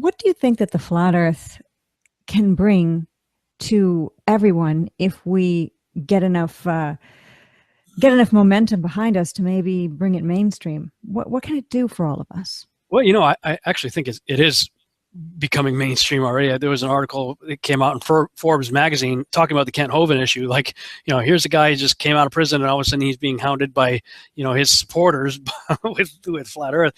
What do you think that the flat Earth can bring to everyone if we get enough momentum behind us to maybe bring it mainstream? What can it do for all of us? Well, you know, I actually think it is becoming mainstream already. There was an article that came out in Forbes magazine talking about the Kent Hovind issue. Like, you know, here's a guy who just came out of prison and all of a sudden he's being hounded by, you know, his supporters with flat Earth.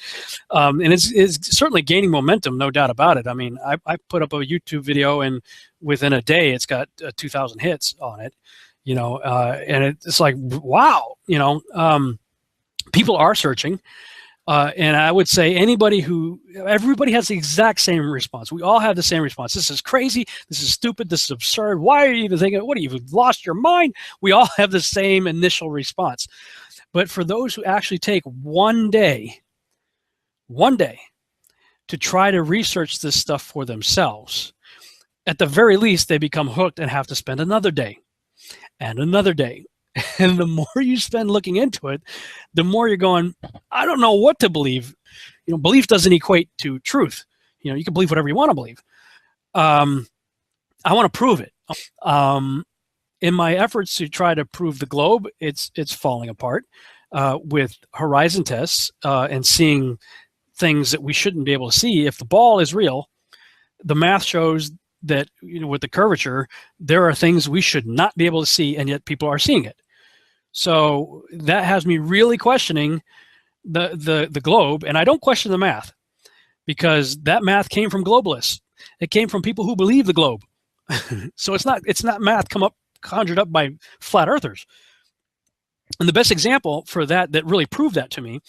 And it's certainly gaining momentum, no doubt about it. I mean, I put up a YouTube video and within a day it's got 2,000 hits on it, you know, and it's like, wow, you know, people are searching. And I would say everybody has the exact same response. We all have the same response. This is crazy. This is stupid. This is absurd. Why are you even thinking, what, you've lost your mind? We all have the same initial response. But for those who actually take one day to try to research this stuff for themselves, at the very least, they become hooked and have to spend another day and another day. And the more you spend looking into it, the more you're going, I don't know what to believe. You know, belief doesn't equate to truth. You know, you can believe whatever you want to believe. I want to prove it. In my efforts to try to prove the globe, it's falling apart with horizon tests and seeing things that we shouldn't be able to see. If the ball is real, the math shows that, you know, with the curvature, there are things we should not be able to see, and yet people are seeing it. So that has me really questioning the globe, and I don't question the math because that math came from globalists. It came from people who believe the globe. So it's not math conjured up by flat earthers. And the best example for that really proved that to me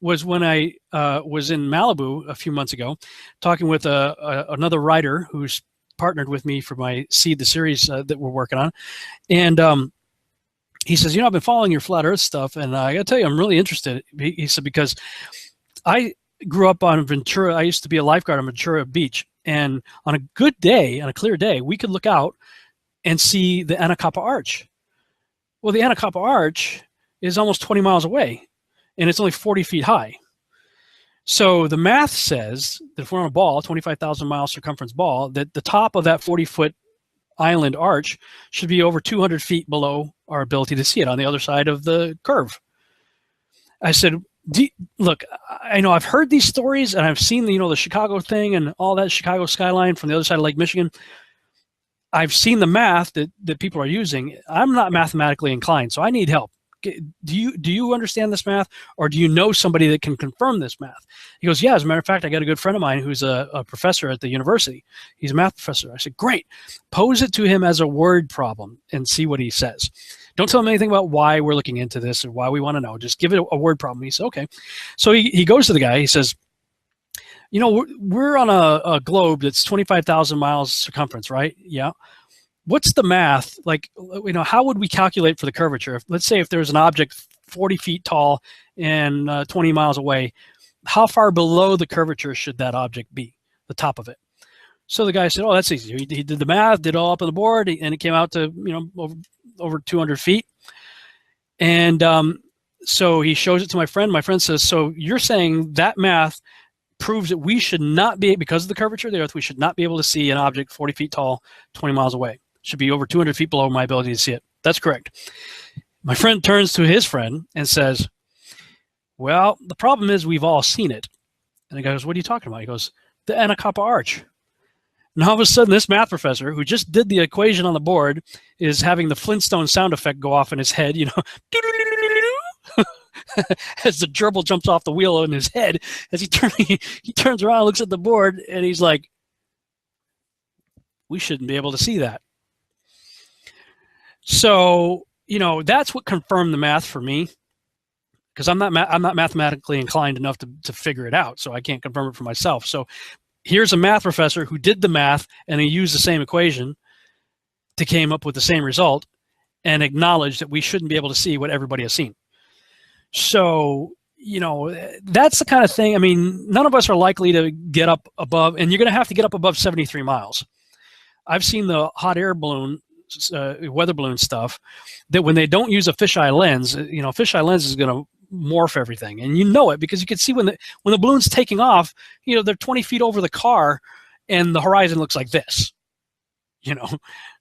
was when I was in Malibu a few months ago, talking with another writer who's partnered with me for my Seed the series that we're working on, and he says, you know, I've been following your flat Earth stuff, and I got to tell you, I'm really interested. He said, because I grew up on Ventura. I used to be a lifeguard on Ventura Beach, and on a good day, on a clear day, we could look out and see the Anacapa Arch. Well, the Anacapa Arch is almost 20 miles away, and it's only 40 feet high. So the math says that if we're on a ball, 25,000 mile circumference ball, that the top of that 40-foot island arch should be over 200 feet below our ability to see it on the other side of the curve. I said, look, I know I've heard these stories and I've seen the Chicago thing and all that Chicago skyline from the other side of Lake Michigan. I've seen the math that people are using. I'm not mathematically inclined, so I need help. Do you understand this math, or do you know somebody that can confirm this math? He goes, yeah, as a matter of fact, I got a good friend of mine who's a professor at the university. He's a math professor. I said, great. Pose it to him as a word problem and see what he says. Don't tell him anything about why we're looking into this or why we want to know. Just give it a word problem. He said, okay. So he goes to the guy. He says, you know, we're on a globe that's 25,000 miles circumference, right? Yeah. What's the math? Like, you know, how would we calculate for the curvature? Let's say if there's an object 40 feet tall and 20 miles away, how far below the curvature should that object be, the top of it? So the guy said, oh, that's easy. He did the math, did it all up on the board, and it came out to, you know, over 200 feet. And so he shows it to my friend. My friend says, so you're saying that math proves that we should not be, because of the curvature of the Earth, we should not be able to see an object 40 feet tall, 20 miles away. Should be over 200 feet below my ability to see it. That's correct. My friend turns to his friend and says, well, the problem is we've all seen it. And the guy goes, what are you talking about? He goes, the Anacapa Arch. And all of a sudden, this math professor who just did the equation on the board is having the Flintstone sound effect go off in his head, you know, as the gerbil jumps off the wheel in his head. As he turns around, looks at the board, and he's like, we shouldn't be able to see that. So, you know, that's what confirmed the math for me, because I'm not mathematically inclined enough to figure it out, so I can't confirm it for myself. So here's a math professor who did the math, and he used the same equation to came up with the same result and acknowledged that we shouldn't be able to see what everybody has seen. So, you know, that's the kind of thing. I mean, none of us are likely to get up above, and you're going to have to get up above 73 miles. I've seen the hot air balloon, weather balloon stuff, that when they don't use a fisheye lens, you know, fisheye lens is going to morph everything, and you know it because you can see when the balloon's taking off, you know, they're 20 feet over the car, and the horizon looks like this.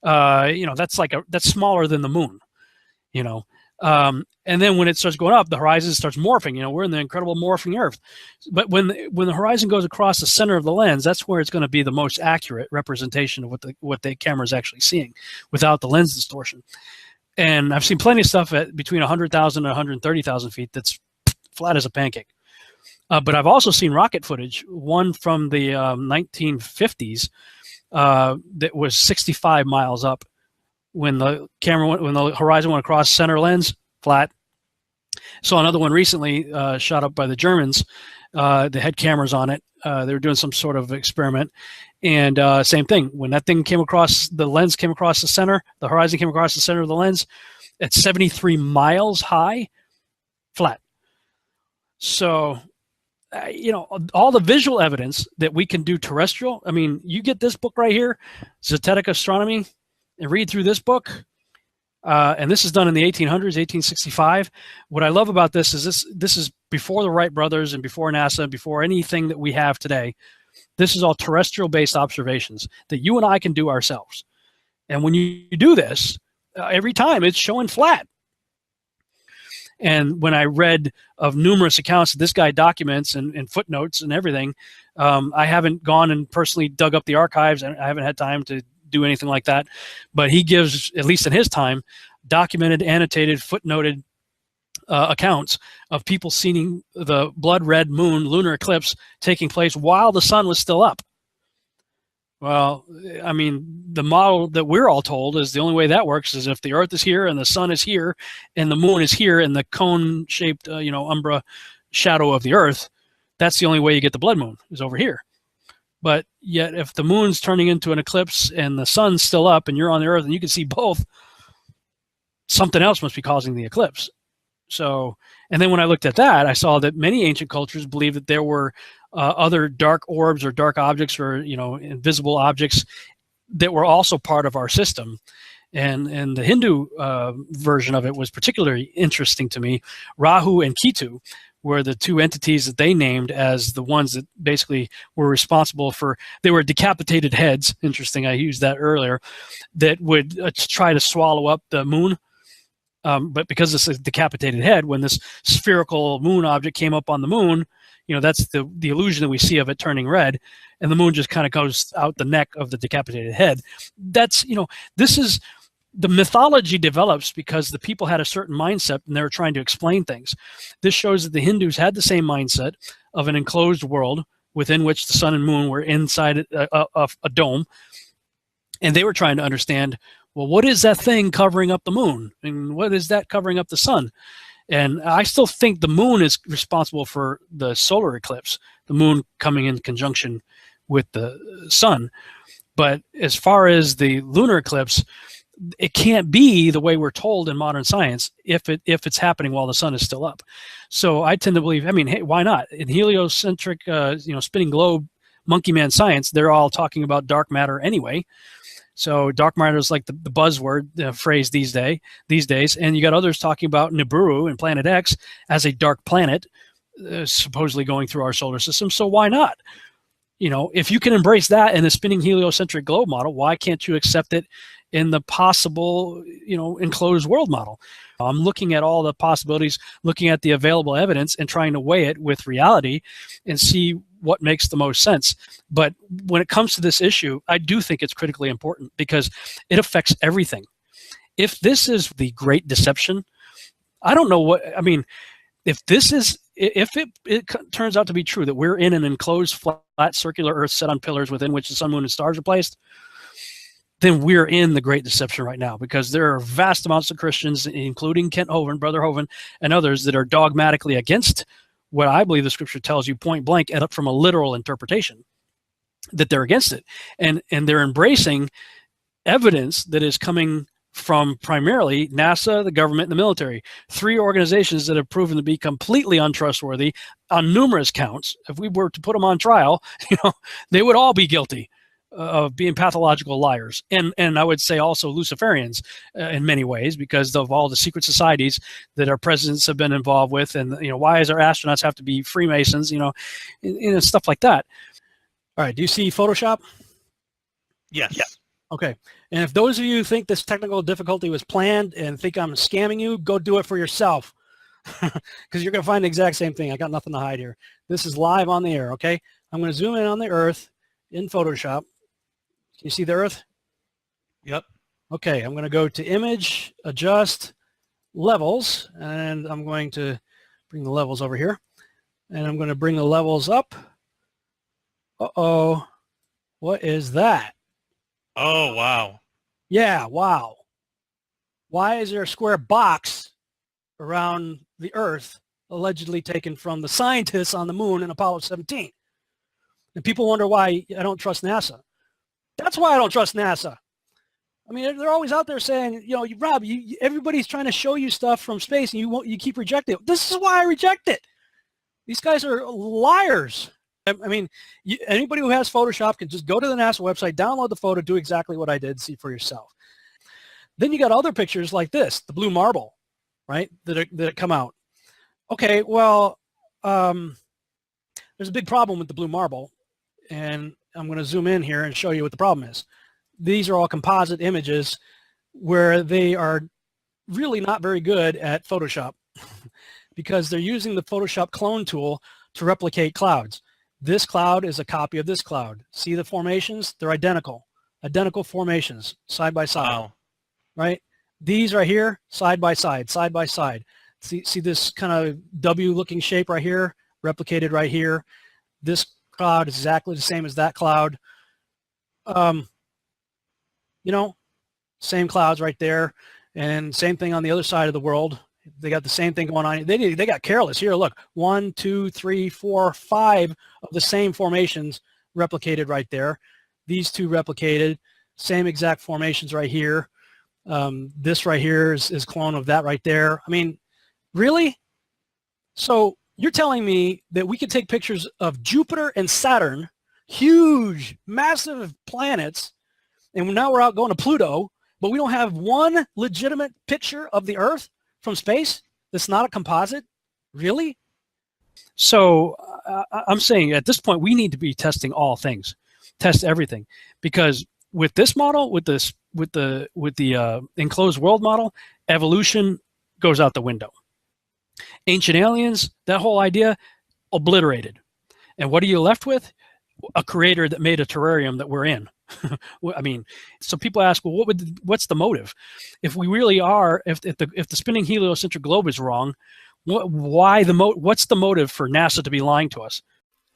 That's smaller than the moon. And then when it starts going up, the horizon starts morphing. We're in the incredible morphing Earth. But when the horizon goes across the center of the lens, that's where it's going to be the most accurate representation of what the camera is actually seeing without the lens distortion. And I've seen plenty of stuff at between 100,000 and 130,000 feet that's flat as a pancake. But I've also seen rocket footage, one from the 1950s that was 65 miles up. When the horizon went across center lens, flat. Saw another one recently shot up by the Germans. They had cameras on it. They were doing some sort of experiment. And same thing. When that thing came across, the lens came across the center, the horizon came across the center of the lens at 73 miles high, flat. So, all the visual evidence that we can do terrestrial. I mean, you get this book right here, Zetetic Astronomy, and read through this book. And this is done in the 1800s, 1865. What I love about this is this is before the Wright brothers and before NASA, before anything that we have today. This is all terrestrial-based observations that you and I can do ourselves. And when you do this, every time it's showing flat. And when I read of numerous accounts that this guy documents and footnotes and everything, I haven't gone and personally dug up the archives. I haven't had time to do anything like that. But he gives, at least in his time, documented, annotated, footnoted accounts of people seeing the blood red moon lunar eclipse taking place while the sun was still up. Well, I mean, the model that we're all told is the only way that works is if the Earth is here and the sun is here and the moon is here and the cone-shaped, umbra shadow of the Earth, that's the only way you get the blood moon is over here. But yet, if the moon's turning into an eclipse and the sun's still up and you're on the Earth and you can see both, something else must be causing the eclipse. So, and then when I looked at that, I saw that many ancient cultures believed that there were other dark orbs or dark objects or invisible objects that were also part of our system. And the Hindu version of it was particularly interesting to me. Rahu and Ketu were the two entities that they named as the ones that basically were responsible for, they were decapitated heads, interesting, I used that earlier, that would try to swallow up the moon. But because it's a decapitated head, when this spherical moon object came up on the moon, that's the illusion that we see of it turning red, and the moon just kind of goes out the neck of the decapitated head. That's, this is, the mythology develops because the people had a certain mindset and they were trying to explain things. This shows that the Hindus had the same mindset of an enclosed world within which the sun and moon were inside a dome, and they were trying to understand, well, what is that thing covering up the moon? And what is that covering up the sun? And I still think the moon is responsible for the solar eclipse, the moon coming in conjunction with the sun. But as far as the lunar eclipse, it can't be the way we're told in modern science if it's happening while the sun is still up. So I tend to believe, I mean, hey, why not? In heliocentric, spinning globe, monkey man science, they're all talking about dark matter anyway. So dark matter is like the buzzword phrase these days. And you got others talking about Nibiru and Planet X as a dark planet, supposedly going through our solar system. So why not? If you can embrace that in the spinning heliocentric globe model, why can't you accept it in the possible, enclosed world model? I'm looking at all the possibilities, looking at the available evidence and trying to weigh it with reality and see what makes the most sense. But when it comes to this issue, I do think it's critically important because it affects everything. If this is the great deception, I don't know what, I mean, if it turns out to be true that we're in an enclosed flat circular Earth set on pillars within which the sun, moon, and stars are placed, then we're in the great deception right now, because there are vast amounts of Christians, including Kent Hovind, Brother Hovind, and others that are dogmatically against what I believe the scripture tells you point blank from a literal interpretation, that they're against it. And they're embracing evidence that is coming from primarily NASA, the government, and the military. Three organizations that have proven to be completely untrustworthy on numerous counts. If we were to put them on trial, they would all be guilty of being pathological liars. And I would say also Luciferians in many ways, because of all the secret societies that our presidents have been involved with. And, why does our astronauts have to be Freemasons, stuff like that. All right, do you see Photoshop? Yes. Yeah. Okay. And if those of you think this technical difficulty was planned and think I'm scamming you, go do it for yourself. Because you're going to find the exact same thing. I got nothing to hide here. This is live on the air, okay? I'm going to zoom in on the Earth in Photoshop. Can you see the Earth? Yep. Okay, I'm going to go to Image, Adjust, Levels, and I'm going to bring the levels over here. And I'm going to bring the levels up. Uh-oh. What is that? Oh, wow. Yeah, wow. Why is there a square box around the Earth allegedly taken from the scientists on the moon in Apollo 17? And people wonder why I don't trust NASA. That's why I don't trust NASA. I mean, they're always out there saying, you know, Rob, everybody's trying to show you stuff from space and you keep rejecting it. This is why I reject it. These guys are liars. I mean, anybody who has Photoshop can just go to the NASA website, download the photo, do exactly what I did, see for yourself. Then you got other pictures like this, the blue marble, right, that come out. Okay, well, there's a big problem with the blue marble, and I'm going to zoom in here and show you what the problem is. These are all composite images where they are really not very good at Photoshop because they're using the Photoshop clone tool to replicate clouds. This cloud is a copy of this cloud. See the formations? They're identical formations, side by side. Wow. Right? These right here, side by side, side by side. See this kind of W-looking shape right here, replicated right here. This cloud is exactly the same as that cloud. You know, same clouds right there, and same thing on the other side of the world. They got the same thing going on. They got careless. Here, look, 1, 2, 3, 4, 5 of the same formations replicated right there. These two replicated, same exact formations right here. This right here is clone of that right there. I mean, really? So you're telling me that we could take pictures of Jupiter and Saturn, huge, massive planets, and now we're out going to Pluto, but we don't have one legitimate picture of the Earth from space that's not a composite? Really? So I'm saying at this point we need to be testing all things, test everything, because with this model, with the enclosed world model, evolution goes out the window. Ancient aliens, that whole idea, obliterated. And what are you left with? A creator that made a terrarium that we're in. I mean, so people ask, well, what's the motive? If we really are, if the spinning heliocentric globe is wrong, what's the motive for NASA to be lying to us?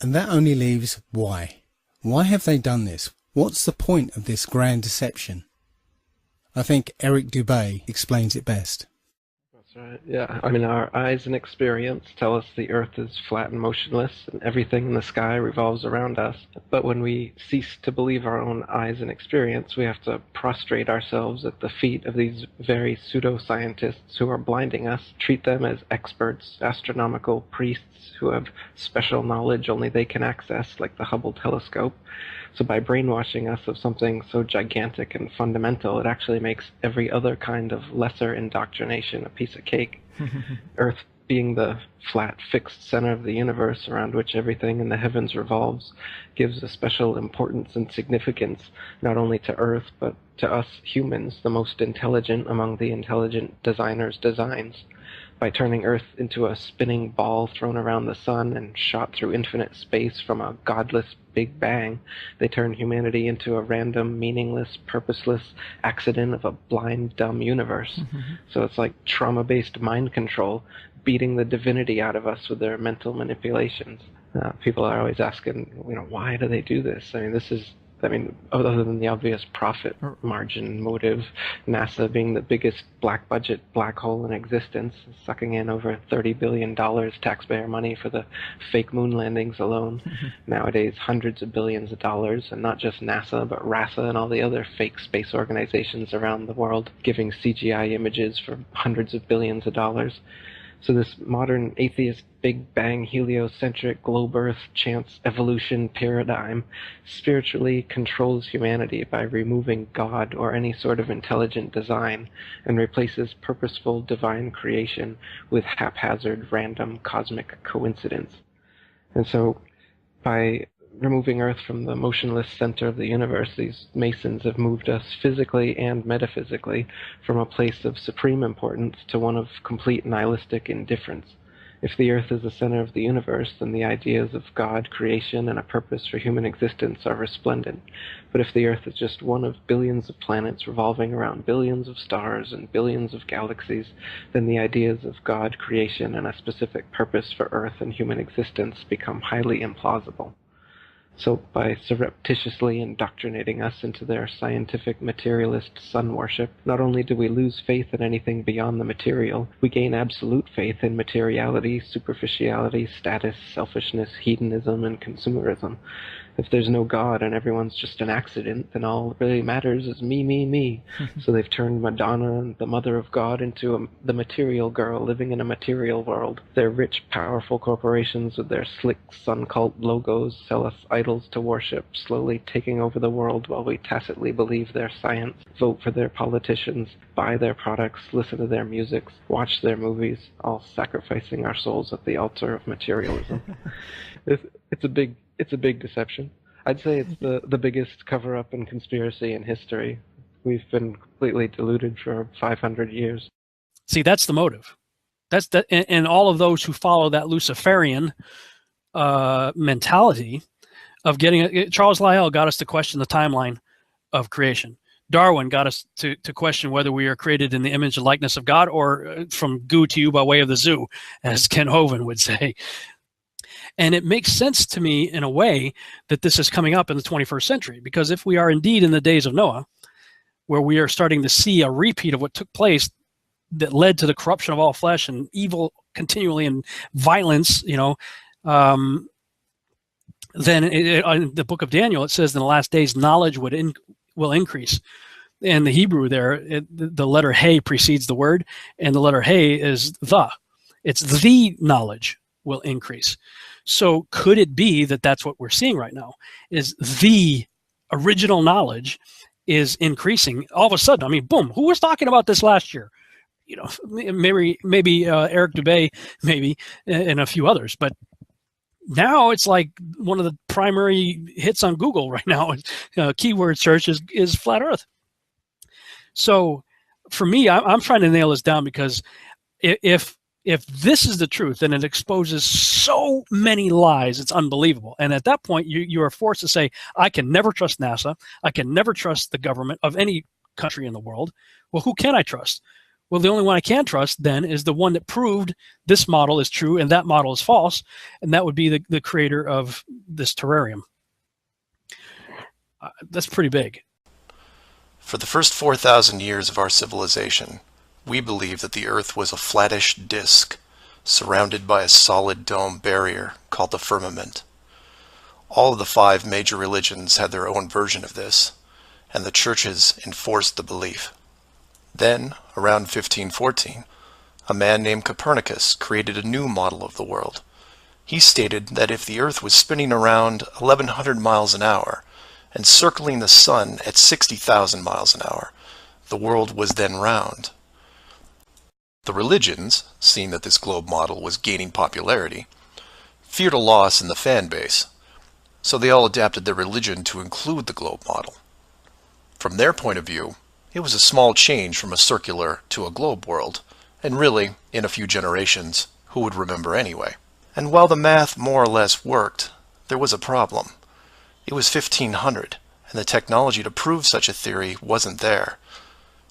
And that only leaves why. Why have they done this? What's the point of this grand deception? I think Eric Dubay explains it best. That's right. Yeah, I mean, our eyes and experience tell us the Earth is flat and motionless, and everything in the sky revolves around us. But when we cease to believe our own eyes and experience, we have to prostrate ourselves at the feet of these very pseudoscientists who are blinding us, treat them as experts, astronomical priests who have special knowledge only they can access, like the Hubble telescope. So by brainwashing us of something so gigantic and fundamental, it actually makes every other kind of lesser indoctrination a piece of cake. Earth being the flat, fixed center of the universe around which everything in the heavens revolves gives a special importance and significance not only to Earth, but to us humans, the most intelligent among the intelligent designers' designs. By turning Earth into a spinning ball thrown around the sun and shot through infinite space from a godless Big Bang, they turn humanity into a random, meaningless, purposeless accident of a blind, dumb universe. So it's like trauma-based mind control, beating the divinity out of us with their mental manipulations. People are always asking, why do they do this? Other than the obvious profit margin motive, NASA being the biggest black budget black hole in existence, sucking in over $30 billion taxpayer money for the fake moon landings alone. Nowadays, hundreds of billions of dollars, and not just NASA, but RASA and all the other fake space organizations around the world giving CGI images for hundreds of billions of dollars. So this modern atheist Big Bang heliocentric globe Earth chance evolution paradigm spiritually controls humanity by removing God or any sort of intelligent design and replaces purposeful divine creation with haphazard random cosmic coincidence. And so by removing Earth from the motionless center of the universe, these Masons have moved us physically and metaphysically from a place of supreme importance to one of complete nihilistic indifference. If the Earth is the center of the universe, then the ideas of God, creation, and a purpose for human existence are resplendent. But if the Earth is just one of billions of planets revolving around billions of stars and billions of galaxies, then the ideas of God, creation, and a specific purpose for Earth and human existence become highly implausible. So by surreptitiously indoctrinating us into their scientific materialist sun worship, not only do we lose faith in anything beyond the material, we gain absolute faith in materiality, superficiality, status, selfishness, hedonism, and consumerism. If there's no God and everyone's just an accident, then all that really matters is me, me, me. So they've turned Madonna, the mother of God, into the material girl living in a material world. Their rich, powerful corporations with their slick sun cult logos sell us idols to worship, slowly taking over the world while we tacitly believe their science, vote for their politicians, buy their products, listen to their music, watch their movies, all sacrificing our souls at the altar of materialism. It's a big deception. I'd say it's the biggest cover-up and conspiracy in history. We've been completely deluded for 500 years. See, that's the motive. And all of those who follow that Luciferian mentality of getting it. Charles Lyell got us to question the timeline of creation. Darwin got us to question whether we are created in the image and likeness of God or from goo to you by way of the zoo, as Ken Hovind would say. And it makes sense to me in a way that this is coming up in the 21st century, because if we are indeed in the days of Noah, where we are starting to see a repeat of what took place that led to the corruption of all flesh and evil continually and violence, then in the book of Daniel, it says in the last days, knowledge will increase. In the Hebrew there, the letter He precedes the word, and the letter He is the. It's the knowledge will increase. So could it be that that's what we're seeing right now, is the original knowledge is increasing all of a sudden? I mean, boom, who was talking about this last year? Maybe Eric Dubay, maybe, and a few others, but now it's like one of the primary hits on Google right now. Keyword search is flat Earth. So for me, I'm trying to nail this down, because if this is the truth, then it exposes so many lies, it's unbelievable. And at that point, you are forced to say, I can never trust NASA. I can never trust the government of any country in the world. Well, who can I trust? Well, the only one I can trust then is the one that proved this model is true and that model is false, and that would be the creator of this terrarium. That's pretty big. For the first 4,000 years of our civilization, we believed that the Earth was a flattish disk surrounded by a solid dome barrier called the firmament. All of the 5 major religions had their own version of this, and the churches enforced the belief. Then, around 1514, a man named Copernicus created a new model of the world. He stated that if the Earth was spinning around 1,100 miles an hour and circling the sun at 60,000 miles an hour, the world was then round. The religions, seeing that this globe model was gaining popularity, feared a loss in the fan base, so they all adapted their religion to include the globe model. From their point of view, it was a small change from a circular to a globe world, and really, in a few generations, who would remember anyway? And while the math more or less worked, there was a problem. It was 1500, and the technology to prove such a theory wasn't there.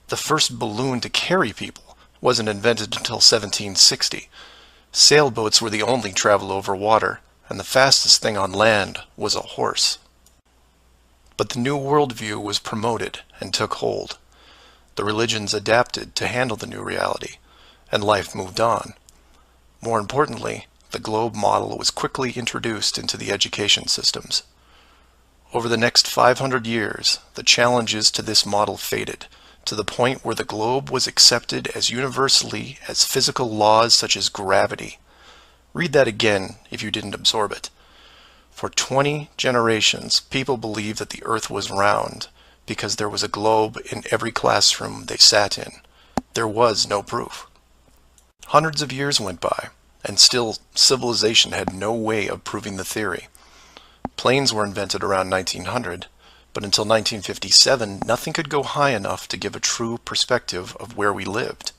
The first balloon to carry people wasn't invented until 1760. Sailboats were the only travel over water, and the fastest thing on land was a horse. But the new worldview was promoted and took hold. The religions adapted to handle the new reality, and life moved on. More importantly, the globe model was quickly introduced into the education systems. Over the next 500 years, the challenges to this model faded, to the point where the globe was accepted as universally as physical laws such as gravity. Read that again if you didn't absorb it. For 20 generations, people believed that the Earth was round because there was a globe in every classroom they sat in. There was no proof. Hundreds of years went by, and still civilization had no way of proving the theory. Planes were invented around 1900, but until 1957, nothing could go high enough to give a true perspective of where we lived.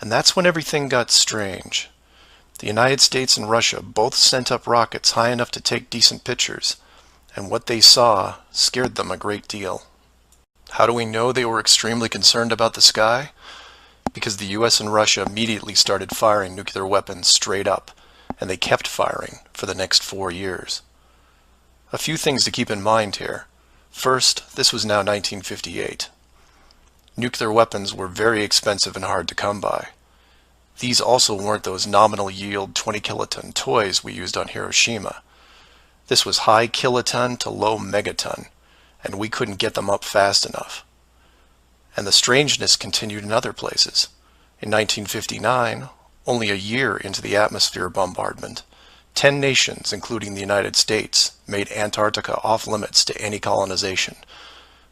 And that's when everything got strange. The United States and Russia both sent up rockets high enough to take decent pictures, and what they saw scared them a great deal. How do we know they were extremely concerned about the sky? Because the US and Russia immediately started firing nuclear weapons straight up, and they kept firing for the next 4 years. A few things to keep in mind here. First, this was now 1958. Nuclear weapons were very expensive and hard to come by. These also weren't those nominal yield 20 kiloton toys we used on Hiroshima. This was high kiloton to low megaton, and we couldn't get them up fast enough. And the strangeness continued in other places. In 1959, only a year into the atmosphere bombardment, 10 nations, including the United States, made Antarctica off-limits to any colonization.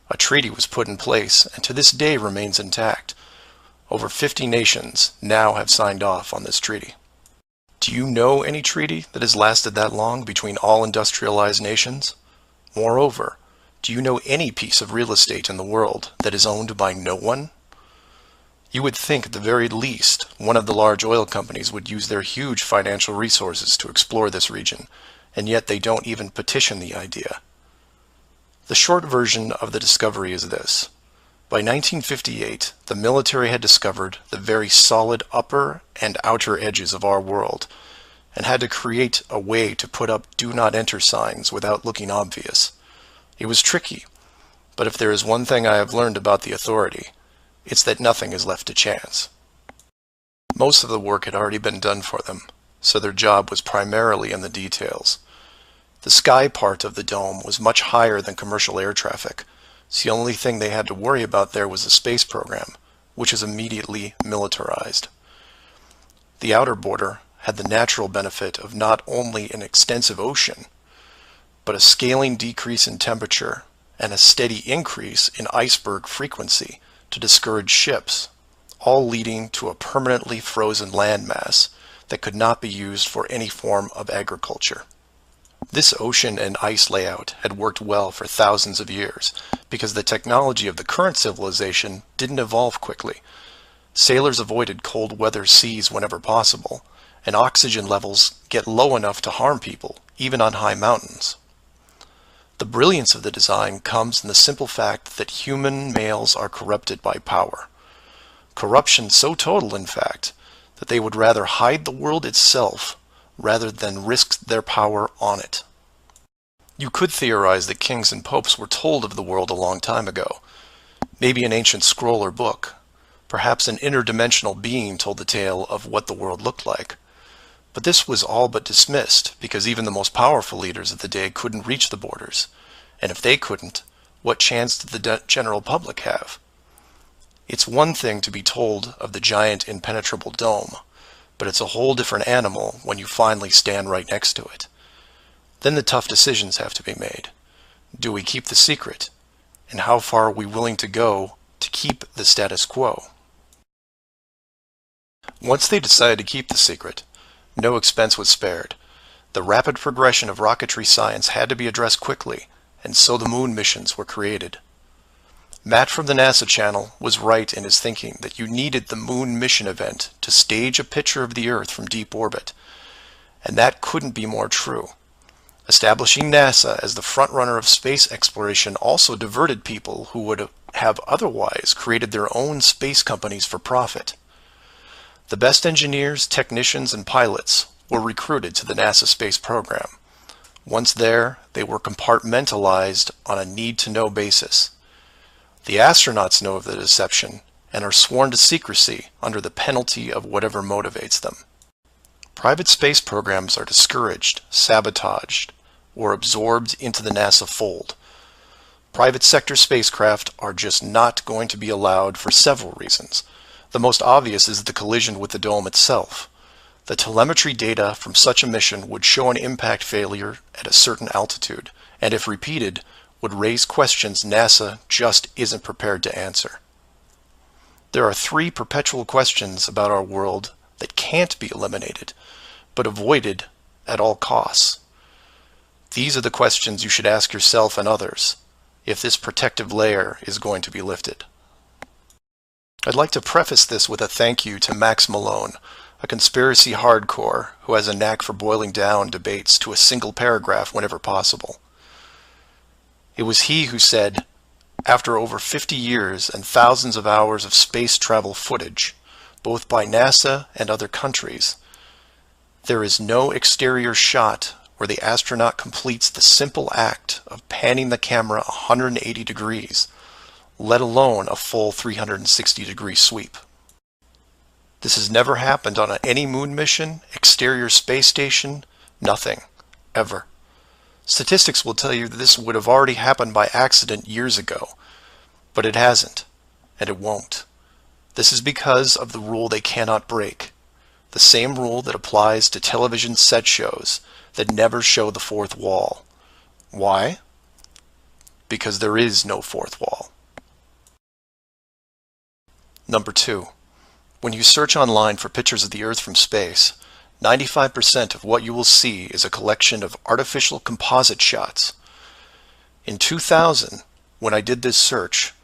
A treaty was put in place, and to this day remains intact. Over 50 nations now have signed off on this treaty. Do you know any treaty that has lasted that long between all industrialized nations? Moreover, do you know any piece of real estate in the world that is owned by no one? You would think at the very least one of the large oil companies would use their huge financial resources to explore this region, and yet they don't even petition the idea. The short version of the discovery is this. By 1958, the military had discovered the very solid upper and outer edges of our world, and had to create a way to put up "Do Not Enter" signs without looking obvious. It was tricky, but if there is one thing I have learned about the authority, it's that nothing is left to chance. Most of the work had already been done for them, so their job was primarily in the details. The sky part of the dome was much higher than commercial air traffic, so the only thing they had to worry about there was the space program, which is immediately militarized. The outer border had the natural benefit of not only an extensive ocean, but a scaling decrease in temperature and a steady increase in iceberg frequency to discourage ships, all leading to a permanently frozen landmass that could not be used for any form of agriculture. This ocean and ice layout had worked well for thousands of years because the technology of the current civilization didn't evolve quickly. Sailors avoided cold weather seas whenever possible, and oxygen levels get low enough to harm people, even on high mountains. The brilliance of the design comes in the simple fact that human males are corrupted by power. Corruption so total, in fact, that they would rather hide the world itself rather than risk their power on it. You could theorize that kings and popes were told of the world a long time ago. Maybe an ancient scroll or book. Perhaps an interdimensional being told the tale of what the world looked like. But this was all but dismissed because even the most powerful leaders of the day couldn't reach the borders. And if they couldn't, what chance did the general public have? It's one thing to be told of the giant impenetrable dome, but it's a whole different animal when you finally stand right next to it. Then the tough decisions have to be made. Do we keep the secret? And how far are we willing to go to keep the status quo? Once they decided to keep the secret, no expense was spared. The rapid progression of rocketry science had to be addressed quickly, and so the moon missions were created. Matt from the NASA channel was right in his thinking that you needed the moon mission event to stage a picture of the Earth from deep orbit, and that couldn't be more true. Establishing NASA as the frontrunner of space exploration also diverted people who would have otherwise created their own space companies for profit. The best engineers, technicians, and pilots were recruited to the NASA space program. Once there, they were compartmentalized on a need-to-know basis. The astronauts know of the deception and are sworn to secrecy under the penalty of whatever motivates them. Private space programs are discouraged, sabotaged, or absorbed into the NASA fold. Private sector spacecraft are just not going to be allowed for several reasons. The most obvious is the collision with the dome itself. The telemetry data from such a mission would show an impact failure at a certain altitude, and if repeated, would raise questions NASA just isn't prepared to answer. There are 3 perpetual questions about our world that can't be eliminated, but avoided at all costs. These are the questions you should ask yourself and others if this protective layer is going to be lifted. I'd like to preface this with a thank you to Max Malone, a conspiracy hardcore who has a knack for boiling down debates to a single paragraph whenever possible. It was he who said, after over 50 years and thousands of hours of space travel footage, both by NASA and other countries, there is no exterior shot where the astronaut completes the simple act of panning the camera 180 degrees, let alone a full 360-degree sweep. This has never happened on any moon mission, exterior space station, nothing, ever. Statistics will tell you that this would have already happened by accident years ago, but it hasn't, and it won't. This is because of the rule they cannot break, the same rule that applies to television set shows that never show the fourth wall. Why? Because there is no fourth wall. Number 2. When you search online for pictures of the Earth from space, 95% of what you will see is a collection of artificial composite shots. In 2000, when I did this search,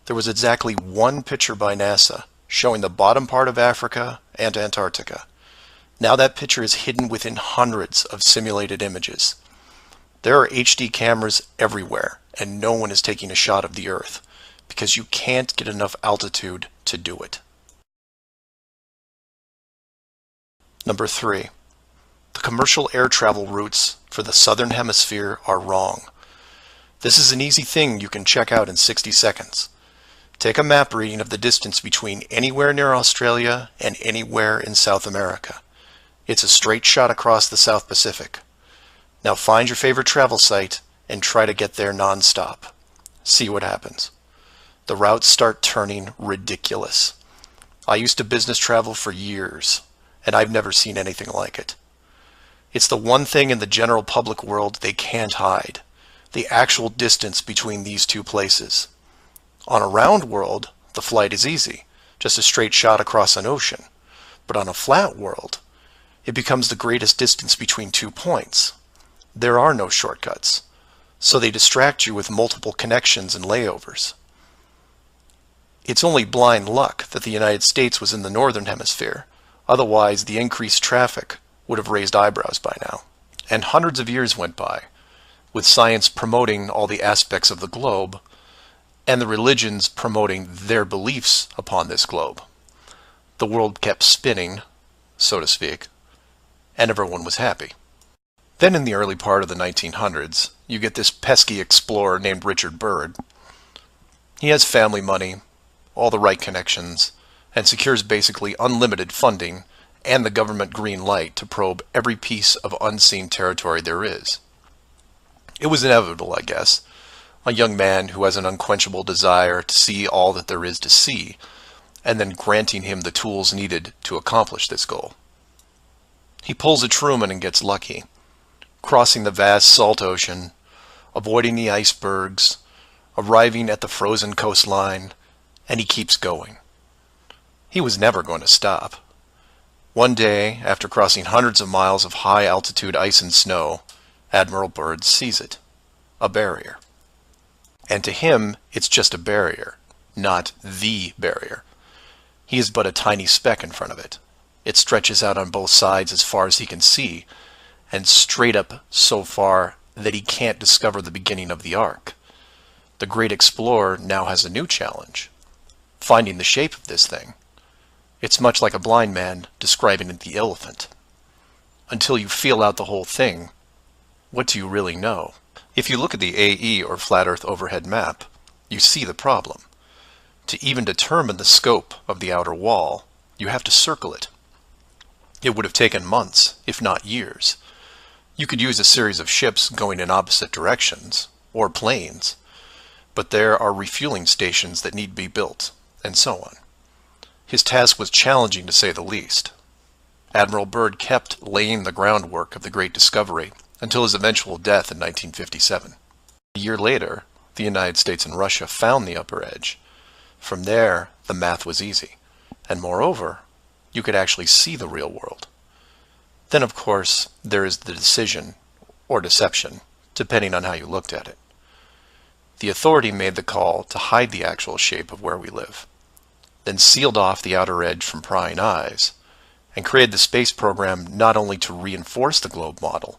there was exactly one picture by NASA showing the bottom part of Africa and Antarctica. Now that picture is hidden within hundreds of simulated images. There are HD cameras everywhere, and no one is taking a shot of the Earth, because you can't get enough altitude to do it. Number 3. The commercial air travel routes for the southern hemisphere are wrong. This is an easy thing you can check out in 60 seconds. Take a map reading of the distance between anywhere near Australia and anywhere in South America. It's a straight shot across the South Pacific. Now find your favorite travel site and try to get there non-stop. See what happens. The routes start turning ridiculous. I used to business travel for years, and I've never seen anything like it. It's the one thing in the general public world they can't hide, the actual distance between these two places. On a round world, the flight is easy, just a straight shot across an ocean. But on a flat world, it becomes the greatest distance between 2 points. There are no shortcuts, so they distract you with multiple connections and layovers. It's only blind luck that the United States was in the northern hemisphere. Otherwise, the increased traffic would have raised eyebrows by now. And hundreds of years went by, with science promoting all the aspects of the globe, and the religions promoting their beliefs upon this globe. The world kept spinning, so to speak, and everyone was happy. Then in the early part of the 1900s, you get this pesky explorer named Richard Byrd. He has family money, all the right connections, and secures basically unlimited funding and the government green light to probe every piece of unseen territory there is. It was inevitable, I guess. A young man who has an unquenchable desire to see all that there is to see, and then granting him the tools needed to accomplish this goal. He pulls a Truman and gets lucky, crossing the vast salt ocean, avoiding the icebergs, arriving at the frozen coastline, and he keeps going. He was never going to stop. One day, after crossing hundreds of miles of high-altitude ice and snow, Admiral Byrd sees it, a barrier. And to him, it's just a barrier, not the barrier. He is but a tiny speck in front of it. It stretches out on both sides as far as he can see, and straight up so far that he can't discover the beginning of the arc. The great explorer now has a new challenge, finding the shape of this thing. It's much like a blind man describing the elephant. Until you feel out the whole thing, what do you really know? If you look at the AE, or Flat Earth Overhead Map, you see the problem. To even determine the scope of the outer wall, you have to circle it. It would have taken months, if not years. You could use a series of ships going in opposite directions, or planes, but there are refueling stations that need to be built, and so on. His task was challenging to say the least. Admiral Byrd kept laying the groundwork of the great discovery until his eventual death in 1957. A year later, the United States and Russia found the upper edge. From there, the math was easy, and moreover, you could actually see the real world. Then, of course, there is the decision, or deception, depending on how you looked at it. The authority made the call to hide the actual shape of where we live, then sealed off the outer edge from prying eyes, and created the space program not only to reinforce the globe model,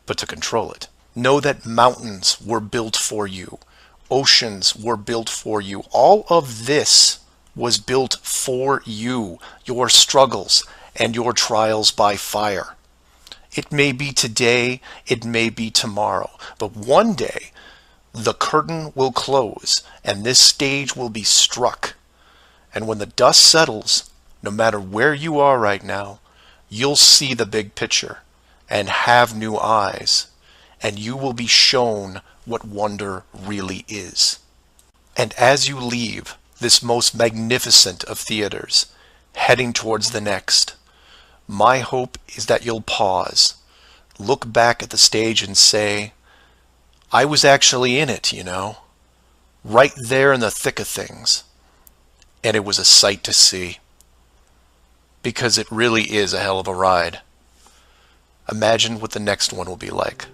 but to control it. Know that mountains were built for you. Oceans were built for you. All of this was built for you, your struggles and your trials by fire. It may be today, it may be tomorrow, but one day the curtain will close and this stage will be struck. And when the dust settles, no matter where you are right now, you'll see the big picture and have new eyes, and you will be shown what wonder really is. And as you leave this most magnificent of theaters, heading towards the next, my hope is that you'll pause, look back at the stage and say, I was actually in it, you know, right there in the thick of things. And it was a sight to see. Because it really is a hell of a ride. Imagine what the next one will be like.